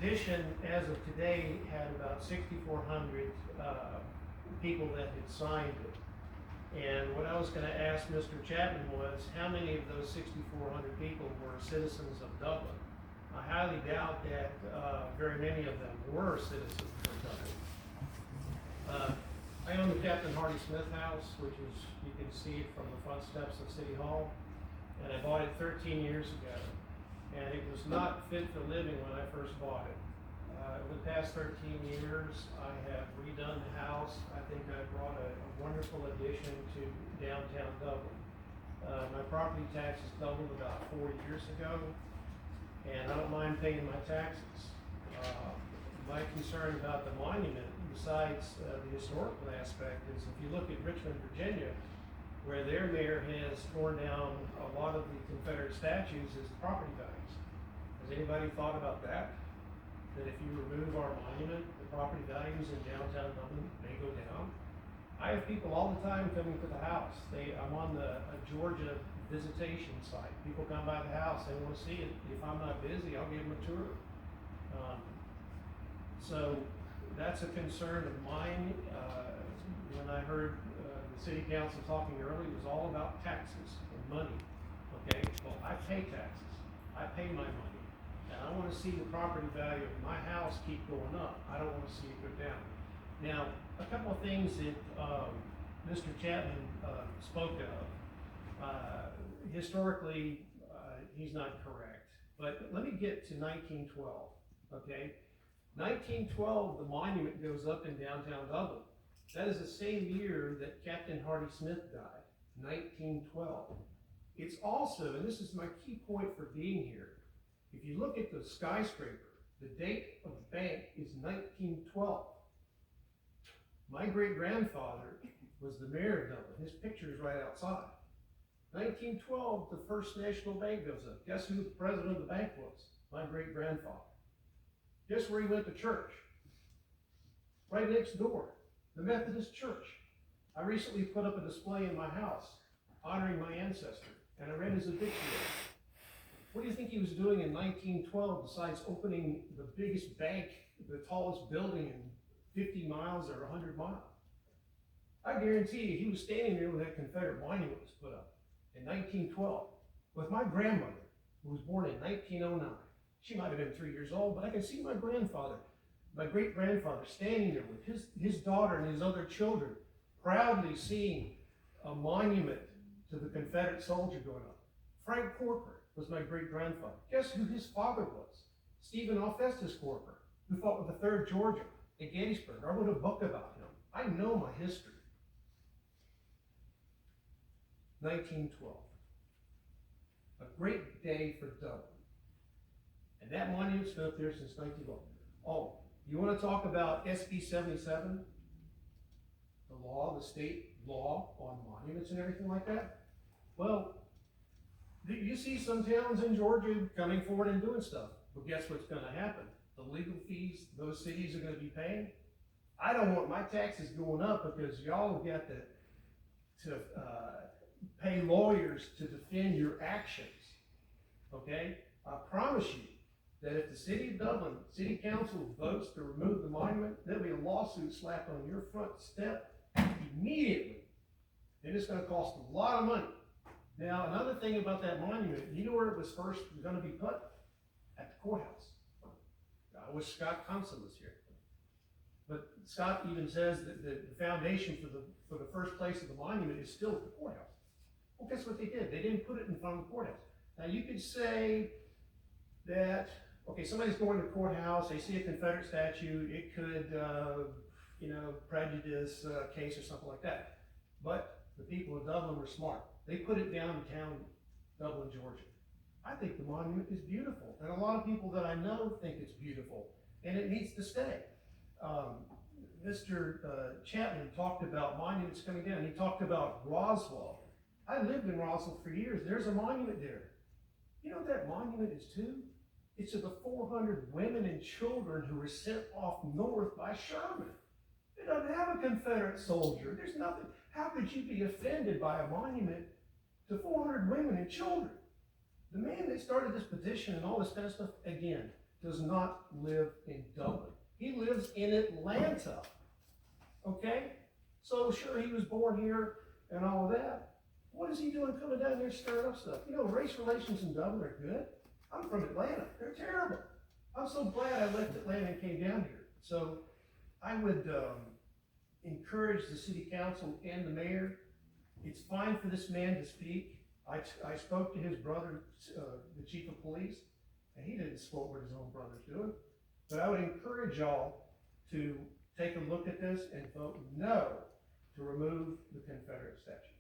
petition, as of today, had about 6,400 people that had signed it. And what I was gonna ask Mr. Chapman was, how many of those 6,400 people were citizens of Dublin? I highly doubt that very many of them were citizens of Dublin. I own the Captain Hardy Smith house, which is, you can see it from the front steps of City Hall. And I bought it 13 years ago. And it was not fit for living when I first bought it. Over the past 13 years, I have redone the house. I think I brought a wonderful addition to downtown Dublin. My property taxes doubled about 4 years ago, and I don't mind paying my taxes. My concern about the monument, besides the historical aspect, is if you look at Richmond, Virginia, where their mayor has torn down a lot of the Confederate statues, is the property values. Has anybody thought about that? That if you remove our monument, the property values in downtown Dublin may go down? I have people all the time coming to the house. I'm on a Georgia visitation site. People come by the house, they want to see it. If I'm not busy, I'll give them a tour. So that's a concern of mine. When I heard the city council talking earlier, it was all about taxes and money. Okay, well, I pay taxes. I pay my money. And I want to see the property value of my house keep going up. I don't want to see it go down. Now, a couple of things that Mr. Chapman spoke of. Historically, he's not correct. But let me get to 1912, okay? 1912, the monument goes up in downtown Dublin. That is the same year that Captain Hardy Smith died, 1912. It's also, and this is my key point for being here, if you look at the skyscraper, the date of the bank is 1912. My great-grandfather was the mayor of Dublin. His picture is right outside. 1912, the First National Bank goes up. Guess who the president of the bank was? My great-grandfather. Guess where he went to church? Right next door, the Methodist Church. I recently put up a display in my house honoring my ancestor, and I read his obituary. What do you think he was doing in 1912 besides opening the biggest bank, the tallest building in 50 miles or 100 miles? I guarantee you he was standing there when that Confederate monument was put up in 1912 with my grandmother, who was born in 1909. She might have been 3 years old, but I can see my grandfather, my great-grandfather, standing there with his daughter and his other children, proudly seeing a monument to the Confederate soldier going up. Frank Corcoran was my great-grandfather. Guess who his father was? Stephen Alcestis Corcoran, who fought with the 3rd Georgia at Gettysburg. I wrote a book about him. I know my history. 1912. A great day for Dublin. And that monument's been up there since 1912. Oh, you want to talk about SB 77? The law, the state law on monuments and everything like that? Well, you see some towns in Georgia coming forward and doing stuff. But guess what's going to happen? The legal fees those cities are going to be paying. I don't want my taxes going up because y'all have got to pay lawyers to defend your actions. Okay? I promise you that if the city of Dublin, city council votes to remove the monument, there'll be a lawsuit slapped on your front step immediately. And it's going to cost a lot of money. Now, another thing about that monument, you know where it was first going to be put? At the courthouse. I wish Scott Thompson was here. But Scott even says that the foundation for the first place of the monument is still at the courthouse. Well, guess what they did? They didn't put it in front of the courthouse. Now, you could say that, okay, somebody's going to the courthouse, they see a Confederate statue, it could, prejudice a case or something like that. But the people of Dublin were smart. They put it downtown Dublin, Georgia. I think the monument is beautiful, and a lot of people that I know think it's beautiful, and it needs to stay. Mr. Chapman talked about monuments coming down. He talked about Roswell. I lived in Roswell for years. There's a monument there. You know what that monument is to? It's to the 400 women and children who were sent off north by Sherman. It doesn't have a Confederate soldier. There's nothing. How could you be offended by a monument to 400 women and children? The man that started this petition and all this kind of stuff, again, does not live in Dublin. He lives in Atlanta, okay? So sure, he was born here and all of that. What is he doing coming down here stirring up stuff? You know, race relations in Dublin are good. I'm from Atlanta. They're terrible. I'm so glad I left Atlanta and came down here. So I would encourage the city council and the mayor. It's fine for this man to speak. I spoke to his brother, the chief of police, and he didn't support what his own brother's doing. But I would encourage y'all to take a look at this and vote no to remove the Confederate statue.